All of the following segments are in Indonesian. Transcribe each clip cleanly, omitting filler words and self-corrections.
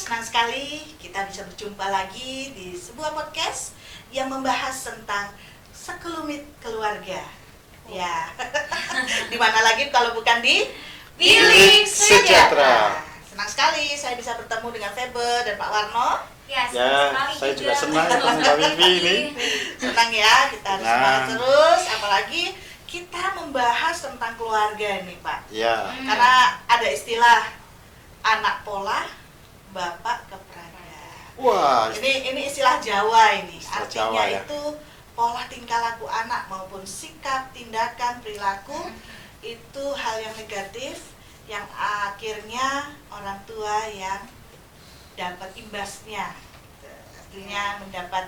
senang sekali kita bisa berjumpa lagi di sebuah podcast yang membahas tentang sekelumit keluarga. Ya, di mana lagi kalau bukan di Bilik Sejahtera. Senang sekali saya bisa bertemu dengan Febe dan Pak Warno. Ya, saya juga senang ketemu Mbak Vivi ini. Senang ya, kita harus semangat terus, apalagi kita membahas tentang keluarga nih Pak. Ya. Karena ada istilah anak pola, bapak keprada. Wah, Ini istilah Jawa ini. Istilah Artinya Jawa, ya. itu pola tingkah laku anak maupun sikap, tindakan, perilaku itu hal yang negatif yang akhirnya orang tua yang dapat imbasnya. Artinya mendapat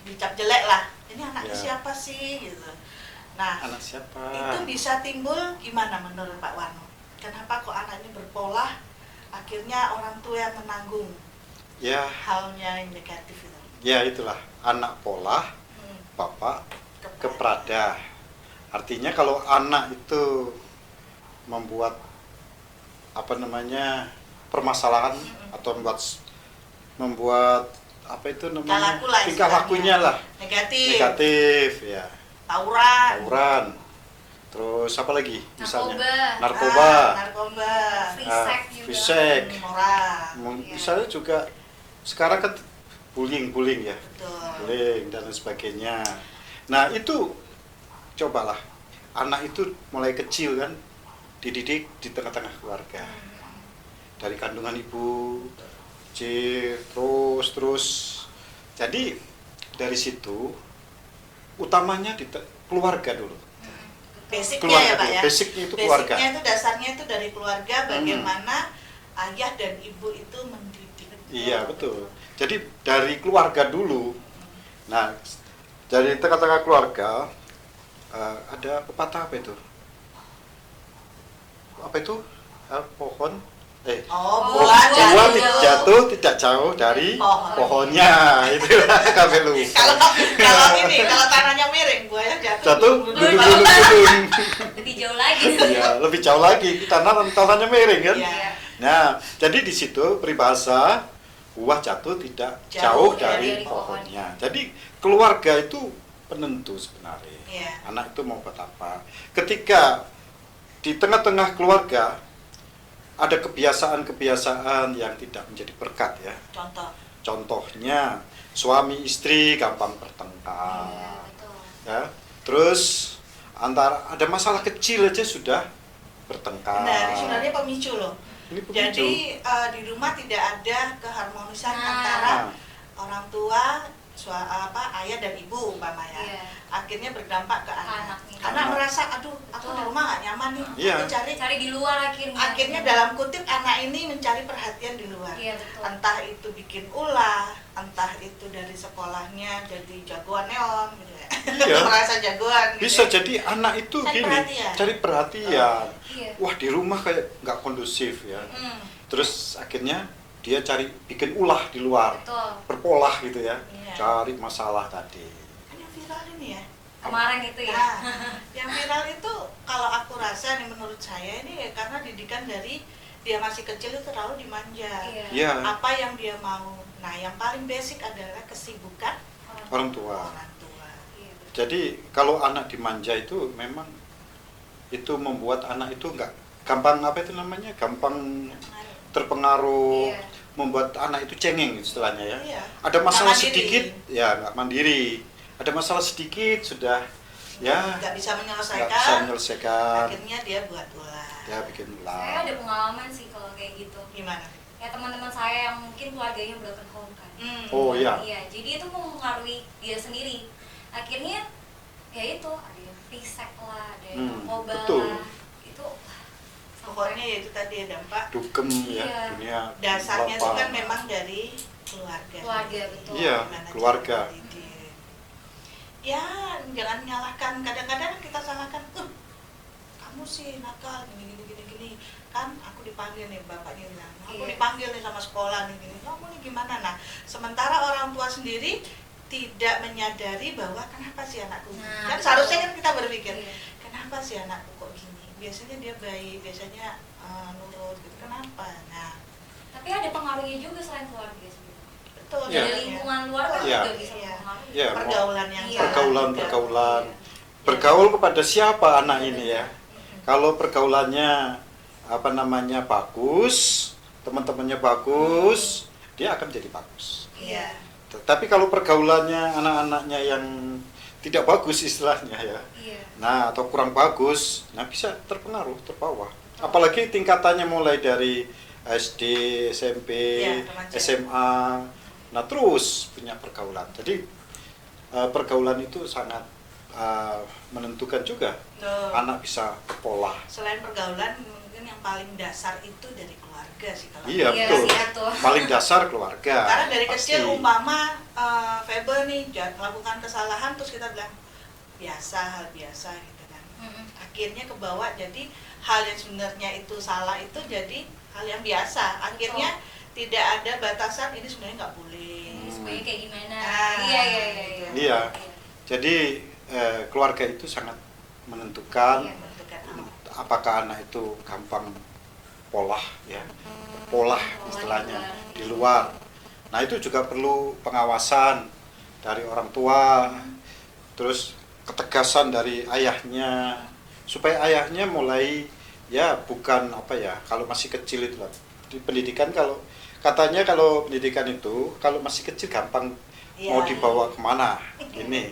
dicap jelek lah. Ini anaknya Ya. siapa sih gitu. Nah, anak siapa? itu bisa timbul gimana menurut Pak Warno? Kenapa kok anak ini berpola, akhirnya orang tua yang menanggung Ya, halnya yang negatif itu? ya itulah anak pola, bapak keprada. Artinya kalau anak itu membuat permasalahan atau membuat tingkah lakunya lah negatif ya, tawuran, terus apa lagi misalnya narkoba, fisik, misalnya juga sekarang kan bullying ya. Betul. Bullying dan lain sebagainya. Nah itu cobalah anak itu mulai kecil kan dididik di tengah-tengah keluarga, dari kandungan ibu, terus jadi dari situ utamanya di keluarga dulu. Basicnya Keluarga ya Pak dulu. ya. Basicnya itu keluarga. Basicnya itu dasarnya itu dari keluarga, bagaimana ayah dan ibu itu mendidik. Iya betul. Jadi dari keluarga dulu. Nah dari tengah-tengah keluarga ada pepatah apa itu? Pohon. Buah Buah jatuh tidak jauh dari pohonnya. Itu KPLU. Kalau tanahnya miring, buahnya Jatuh duduk. duduk. Lebih jauh lagi. Iya, lebih jauh lagi. Tanahnya miring kan? Iya. Nah, jadi di situ peribahasa buah jatuh tidak jauh dari pohonnya. Jadi keluarga itu penentu sebenarnya. Iya. Anak itu mau buat apa? Ketika di tengah-tengah keluarga ada kebiasaan-kebiasaan yang tidak menjadi berkat ya. Contohnya suami istri gampang bertengkar. Ya. Terus ada masalah kecil aja sudah bertengkar. Nah, ini sebenarnya pemicu loh. Ini pemicu. Jadi di rumah tidak ada keharmonisan antara orang tua, ayah dan ibu umpama ya. Iya. Akhirnya berdampak ke anak. Anaknya. Anak merasa, aduh, aku di rumah gak nyaman nih. Iya. Aku Cari di luar akhirnya. Akhirnya dalam kutip anak ini mencari perhatian di luar. Iya, betul. Entah itu bikin ulah, entah itu dari sekolahnya jadi jagoan neon gitu ya. Iya. Merasa jagoan gitu. Bisa ya. jadi anak itu cari perhatian. Iya. Wah, di rumah kayak nggak kondusif ya. Terus akhirnya dia bikin ulah di luar. Betul. Berpolah gitu ya. Iya. Cari masalah tadi. Kan yang viral ini ya. Kemarin itu ya. Nah, yang viral itu kalau aku rasa nih menurut saya ini karena didikan dari dia masih kecil itu terlalu dimanja. Iya. Apa yang dia mau. Nah, yang paling basic adalah kesibukan Orang tua. Iya, betul. Jadi kalau anak dimanja itu memang itu membuat anak itu nggak gampang gampang terpengaruh, Iya. membuat anak itu cengeng istilahnya ya. Iya. Ada masalah Nggak mandiri. sedikit ya nggak mandiri. Ada masalah sedikit sudah ya nggak bisa nggak bisa menyelesaikan. akhirnya dia buat ulah. Ya bikin Saya ulah. ada pengalaman sih kalau kayak gitu. Gimana? Ya teman-teman saya yang mungkin keluarganya broken home kan. Oh iya. Iya, jadi itu mempengaruhi dia sendiri. Akhirnya ya itu ada yang fisik lah, ada yang narkoba betul. lah. Itu Pokoknya ya itu tadi ya dampak. Dugem Iya. ya dunia. Dasarnya itu lapang. kan memang dari keluarga. Keluarga, betul. Iya, Gimana keluarga. cara mendidik. Ya, jangan nyalahkan. Kadang-kadang kita salahkan, kamu sih nakal, gini. Kan aku dipanggil nih, bapaknya bilang, aku Iya. dipanggil nih sama sekolah nih, gini. Kamu nih gimana? Nah, sementara orang tua sendiri tidak menyadari bahwa kenapa sih anakku. Nah, Kan seharusnya kan kita berpikir, Iya. kenapa sih anakku kok gini? Biasanya dia baik, biasanya nurut gitu. Kenapa? Nah, Tapi ada pengaruhnya juga selain keluarga sebenarnya. Betul. Iya. Dari lingkungan luar kan Iya. juga bisa Iya. mempengaruhi. Ya, Pergaulan yang Iya. salah juga. pergaulan. Iya. Bergaul kepada siapa anak ini ya? Kalau pergaulannya bagus, teman-temannya bagus, dia akan jadi bagus. Iya. Tapi kalau pergaulannya anak-anaknya yang tidak bagus istilahnya ya, Iya. nah atau kurang bagus, nah bisa terpengaruh, terbawa. Apalagi tingkatannya mulai dari SD, SMP, Ya, remaja. SMA, nah terus punya pergaulan. Jadi pergaulan itu sangat menentukan juga Tuh. anak bisa berpola. Selain pergaulan, mungkin yang paling dasar itu dari keluarga sih kalau. Iya, Iya betul. sih, betul. Paling dasar keluarga. Karena dari pasti. kecil umpama Febe nih melakukan kesalahan terus kita bilang biasa, hal biasa gitu kan. Akhirnya kebawa jadi hal yang sebenarnya itu salah itu jadi hal yang biasa. Akhirnya tidak ada batasan ini sebenarnya nggak boleh. Supaya kayak gimana? Ah. Iya. Iya. Jadi keluarga itu sangat menentukan Iya. Menentukan apakah anak itu gampang pola ya, pola istilahnya di luar. Nah itu juga perlu pengawasan dari orang tua, terus ketegasan dari ayahnya, supaya ayahnya mulai ya bukan kalau masih kecil itu lah. Di pendidikan kalau katanya kalau pendidikan itu kalau masih kecil gampang mau Iya. dibawa kemana, ini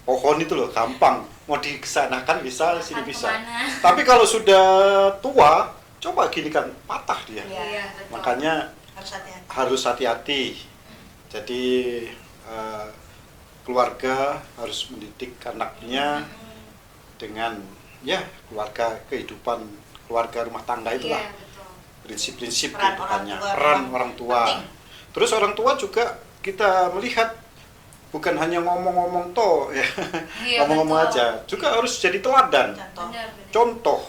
pohon itu loh gampang mau disanakan bisa, sini bisa. Kemana? Tapi kalau sudah tua, coba gini kan patah dia. Iya, betul. Makanya harus hati-hati. harus hati-hati. Jadi keluarga harus mendidik anaknya dengan keluarga, kehidupan keluarga rumah tangga itulah Iya, betul. prinsip-prinsip Peran kehidupannya, orang tua peran memang orang tua. penting. Terus orang tua juga kita melihat bukan hanya ngomong-ngomong toh ya, Iya, ngomong-ngomong betul. aja, juga harus jadi teladan, Contoh. Benar. contoh.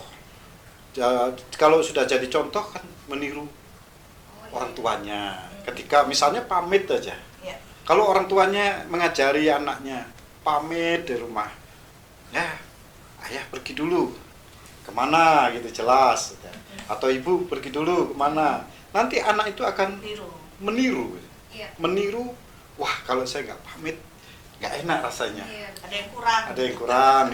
Ya, kalau sudah jadi contoh kan meniru Oh, iya. orang tuanya. Ketika misalnya pamit aja, Ya. kalau orang tuanya mengajari anaknya pamit di rumah, ya ayah pergi dulu kemana gitu jelas, gitu. Atau ibu pergi dulu kemana, nanti anak itu akan Biru. meniru, Iya. meniru. Wah kalau saya nggak pamit nggak enak rasanya, Iya. Ada yang kurang. ada yang kurang.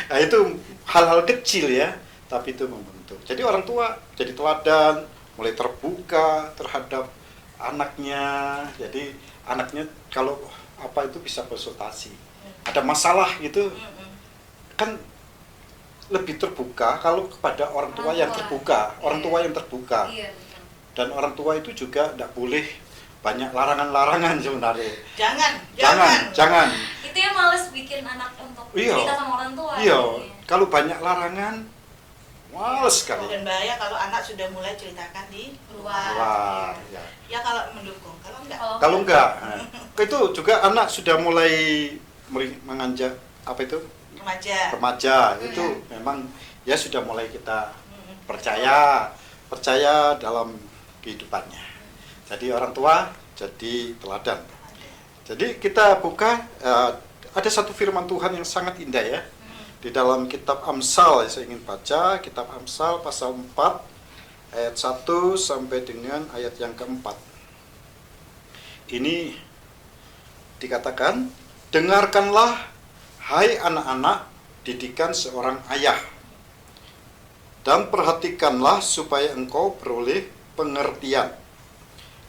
Nah itu hal-hal kecil ya, tapi itu membentuk. Jadi orang tua jadi teladan, mulai terbuka terhadap anaknya. Jadi anaknya kalau itu bisa konsultasi, ada masalah gitu kan lebih terbuka kalau kepada orang tua Orang yang tua. terbuka, orang Iya. tua yang terbuka. Iya, betul. Dan orang tua itu juga tidak boleh banyak larangan-larangan sebenarnya. Jangan. Itu yang males bikin anak untuk Iya. cerita sama orang tua. Iya, jadinya. kalau banyak larangan, males sekali. Dan bahaya kalau anak sudah mulai ceritakan di luar. Wah, ya. Ya kalau mendukung, kalau enggak. Kalau enggak, itu juga anak sudah mulai menganjak remaja itu memang ya sudah mulai kita percaya dalam kehidupannya. Jadi orang tua jadi teladan. Jadi kita buka ada satu firman Tuhan yang sangat indah ya. Di dalam kitab Amsal, saya ingin baca kitab Amsal pasal 4 ayat 1 sampai dengan ayat yang keempat. Ini dikatakan, dengarkanlah hai anak-anak didikan seorang ayah, dan perhatikanlah supaya engkau beroleh pengertian.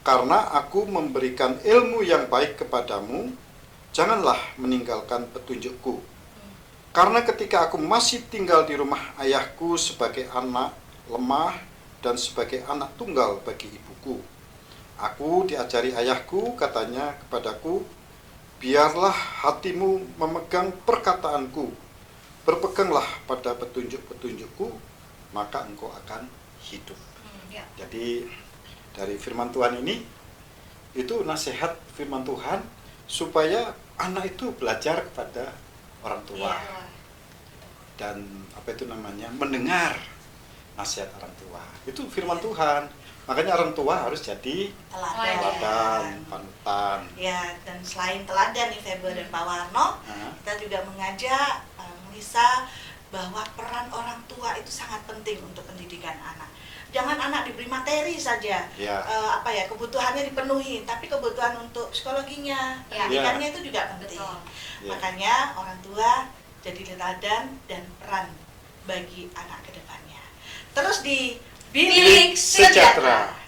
Karena aku memberikan ilmu yang baik kepadamu, janganlah meninggalkan petunjukku. Karena ketika aku masih tinggal di rumah ayahku sebagai anak lemah dan sebagai anak tunggal bagi ibuku, aku diajari ayahku, katanya kepadaku, biarlah hatimu memegang perkataanku, berpeganglah pada petunjuk-petunjukku, maka engkau akan hidup. Ya. Jadi dari firman Tuhan ini, itu nasihat firman Tuhan supaya anak itu belajar kepada orang tua. Iya. Dan mendengar nasihat orang tua. Itu firman Tuhan. Makanya orang tua harus jadi teladan, panutan. Ya, dan selain teladan nih Febe dan Pak Warno, kita juga mengajak Melisa bahwa peran orang tua itu sangat penting untuk pendidikan anak. jangan anak diberi materi saja, Ya. kebutuhannya dipenuhi, tapi kebutuhan untuk psikologinya, Ya. pendidikannya itu juga penting. Betul. Ya. Makanya orang tua jadi teladan dan peran bagi anak kedepannya. Terus di Bilik Bilik Sejahtera. Sejahtera.